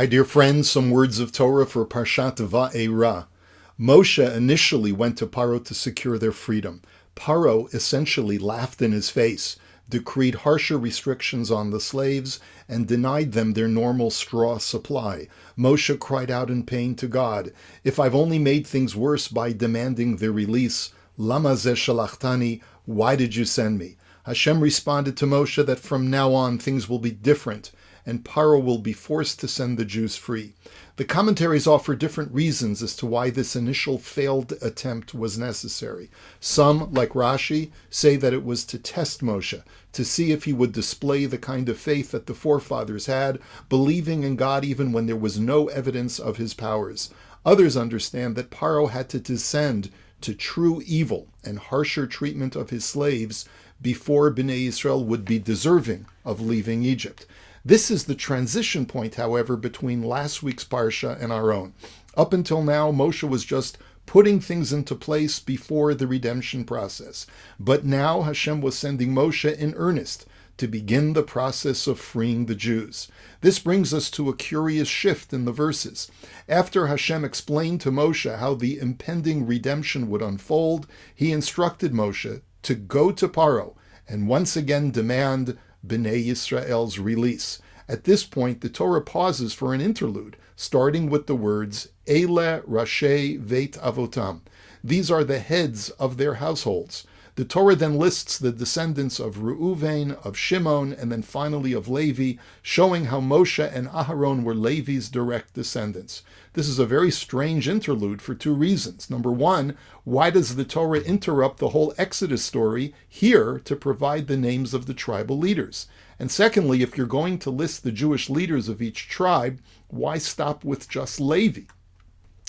Hi, dear friends, some words of Torah for Parshat VaEra. Moshe initially went to Paro to secure their freedom. Paro essentially laughed in his face, decreed harsher restrictions on the slaves, and denied them their normal straw supply. Moshe cried out in pain to God, "If I've only made things worse by demanding their release, lama zeh shalachtani, why did you send me?" Hashem responded to Moshe that from now on things will be different, and Paro will be forced to send the Jews free. The commentaries offer different reasons as to why this initial failed attempt was necessary. Some, like Rashi, say that it was to test Moshe, to see if he would display the kind of faith that the forefathers had, believing in God even when there was no evidence of his powers. Others understand that Paro had to descend to true evil and harsher treatment of his slaves before Bnei Yisrael would be deserving of leaving Egypt. This is the transition point, however, between last week's Parsha and our own. Up until now, Moshe was just putting things into place before the redemption process. But now Hashem was sending Moshe in earnest to begin the process of freeing the Jews. This brings us to a curious shift in the verses. After Hashem explained to Moshe how the impending redemption would unfold, he instructed Moshe to go to Paro and once again demand Bnei Yisrael's release. At this point, the Torah pauses for an interlude, starting with the words, Ele Rashei Veit Avotam. These are the heads of their households. The Torah then lists the descendants of Reuven, of Shimon, and then finally of Levi, showing how Moshe and Aharon were Levi's direct descendants. This is a very strange interlude for two reasons. Number one, why does the Torah interrupt the whole Exodus story here to provide the names of the tribal leaders? And secondly, if you're going to list the Jewish leaders of each tribe, why stop with just Levi?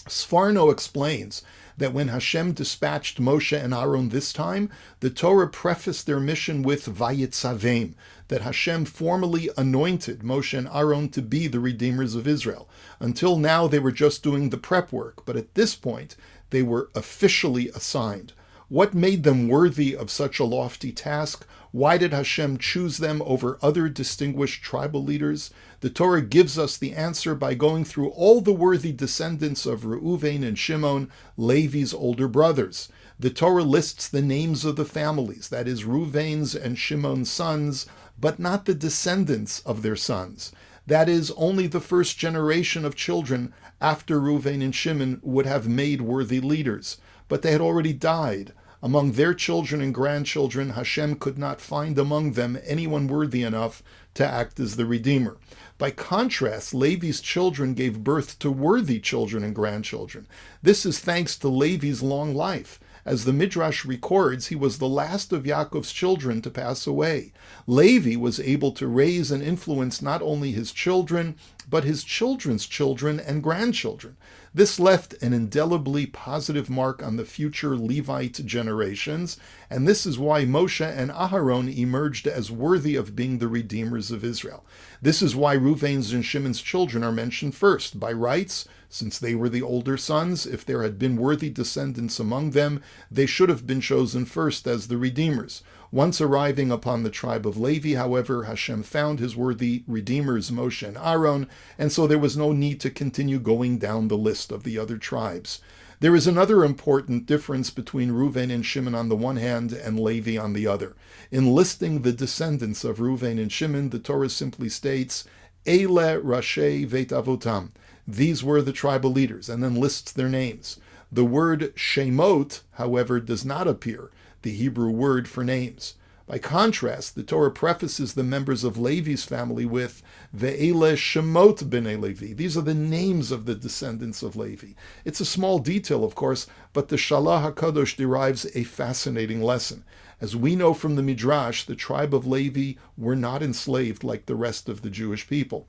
Sforno explains that when Hashem dispatched Moshe and Aaron this time, the Torah prefaced their mission with Vayitzavim, that Hashem formally anointed Moshe and Aaron to be the redeemers of Israel. Until now, they were just doing the prep work, but at this point, they were officially assigned. What made them worthy of such a lofty task? Why did Hashem choose them over other distinguished tribal leaders? The Torah gives us the answer by going through all the worthy descendants of Reuven and Shimon, Levi's older brothers. The Torah lists the names of the families, that is, Reuven's and Shimon's sons, but not the descendants of their sons. That is, only the first generation of children after Reuven and Shimon would have made worthy leaders, but they had already died. Among their children and grandchildren, Hashem could not find among them anyone worthy enough to act as the Redeemer. By contrast, Levi's children gave birth to worthy children and grandchildren. This is thanks to Levi's long life. As the Midrash records, he was the last of Yaakov's children to pass away. Levi was able to raise and influence not only his children, but his children's children and grandchildren. This left an indelibly positive mark on the future Levite generations, and this is why Moshe and Aharon emerged as worthy of being the redeemers of Israel. This is why Reuven's and Shimon's children are mentioned first. By rights, since they were the older sons, if there had been worthy descendants among them, they should have been chosen first as the redeemers. Once arriving upon the tribe of Levi, however, Hashem found his worthy redeemers, Moshe and Aaron, and so there was no need to continue going down the list of the other tribes. There is another important difference between Reuven and Shimon on the one hand and Levi on the other. In listing the descendants of Reuven and Shimon, the Torah simply states, Ele Rashei Veit Avotam. These were the tribal leaders, and then lists their names. The word Shemot, however, does not appear, the Hebrew word for names. By contrast, the Torah prefaces the members of Levi's family with Ve'ele Shemot B'nei Levi. These are the names of the descendants of Levi. It's a small detail, of course, but the Shalah HaKadosh derives a fascinating lesson. As we know from the Midrash, the tribe of Levi were not enslaved like the rest of the Jewish people.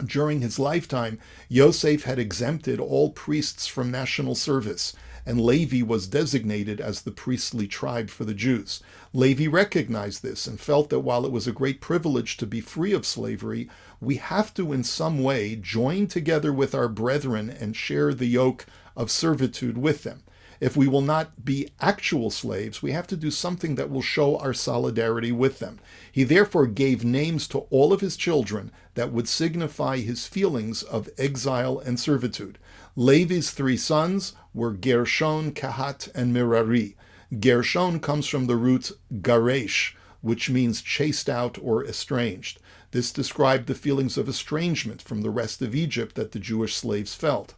During his lifetime, Yosef had exempted all priests from national service, and Levi was designated as the priestly tribe for the Jews. Levi recognized this and felt that while it was a great privilege to be free of slavery, we have to in some way join together with our brethren and share the yoke of servitude with them. If we will not be actual slaves, we have to do something that will show our solidarity with them. He therefore gave names to all of his children that would signify his feelings of exile and servitude. Levi's 3 sons were Gershon, Kahat, and Merari. Gershon comes from the root garesh, which means chased out or estranged. This described the feelings of estrangement from the rest of Egypt that the Jewish slaves felt.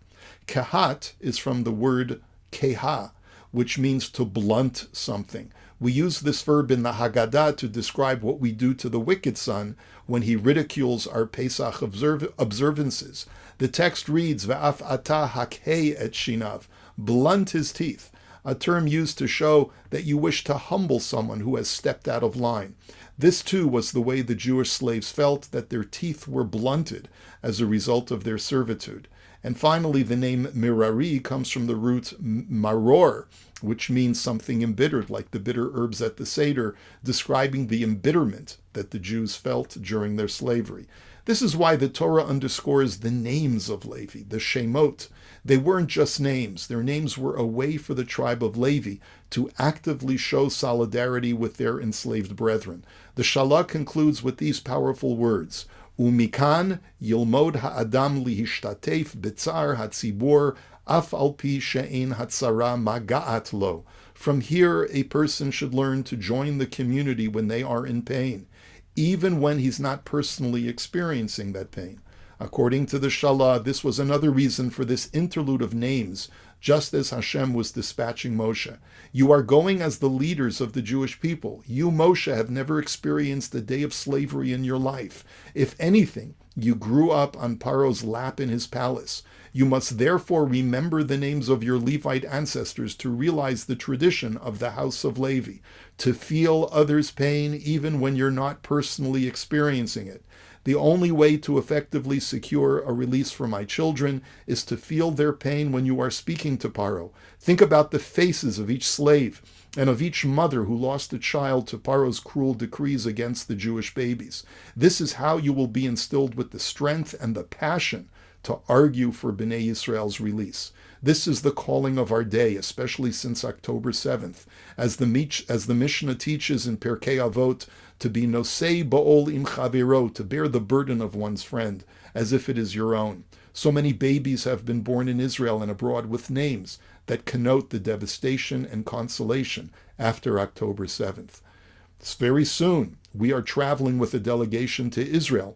Kahat is from the word keha, which means to blunt something. We use this verb in the Haggadah to describe what we do to the wicked son when he ridicules our Pesach observances. The text reads, Ve'af ata hakhei et shinav, blunt his teeth, a term used to show that you wish to humble someone who has stepped out of line. This too was the way the Jewish slaves felt, that their teeth were blunted as a result of their servitude. And finally, the name Merari comes from the root maror, which means something embittered, like the bitter herbs at the Seder, describing the embitterment that the Jews felt during their slavery. This is why the Torah underscores the names of Levi, the Shemot. They weren't just names. Their names were a way for the tribe of Levi to actively show solidarity with their enslaved brethren. The Shalah concludes with these powerful words, Umikan yilmod ha'adam lihishtatef b'tzar hatzibur af al pi she'ein hatzara maga'at lo. From here, a person should learn to join the community when they are in pain, even when he's not personally experiencing that pain. According to the Shalah, this was another reason for this interlude of names, just as Hashem was dispatching Moshe. You are going as the leaders of the Jewish people. You, Moshe, have never experienced a day of slavery in your life. If anything, you grew up on Paro's lap in his palace. You must therefore remember the names of your Levite ancestors to realize the tradition of the house of Levi, to feel others' pain even when you're not personally experiencing it. The only way to effectively secure a release for my children is to feel their pain when you are speaking to Paro. Think about the faces of each slave and of each mother who lost a child to Paro's cruel decrees against the Jewish babies. This is how you will be instilled with the strength and the passion to argue for Bnei Yisrael's release. This is the calling of our day, especially since October 7th, as the Mishnah teaches in Pirkei Avot, to be nosei ba'ol im chavero, to bear the burden of one's friend, as if it is your own. So many babies have been born in Israel and abroad with names that connote the devastation and consolation after October 7th. Very soon, we are traveling with a delegation to Israel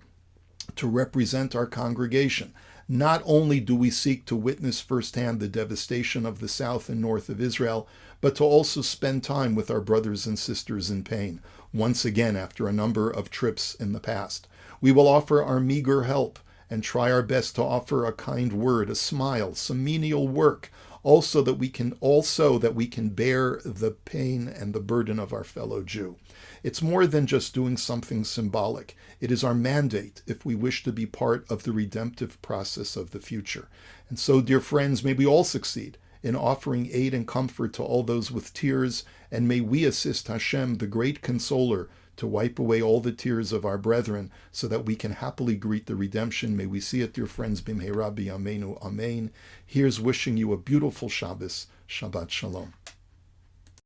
to represent our congregation. Not only do we seek to witness firsthand the devastation of the south and north of Israel, but to also spend time with our brothers and sisters in pain, once again after a number of trips in the past. We will offer our meager help and try our best to offer a kind word, a smile, some menial work, also that we can bear the pain and the burden of our fellow Jew. It's more than just doing something symbolic. It is our mandate if we wish to be part of the redemptive process of the future. And so, dear friends, may we all succeed in offering aid and comfort to all those with tears, and may we assist Hashem, the great consoler, to wipe away all the tears of our brethren so that we can happily greet the redemption. May we see it, dear friends, b'mheira b'yameinu, amen. Here's wishing you a beautiful Shabbos. Shabbat Shalom.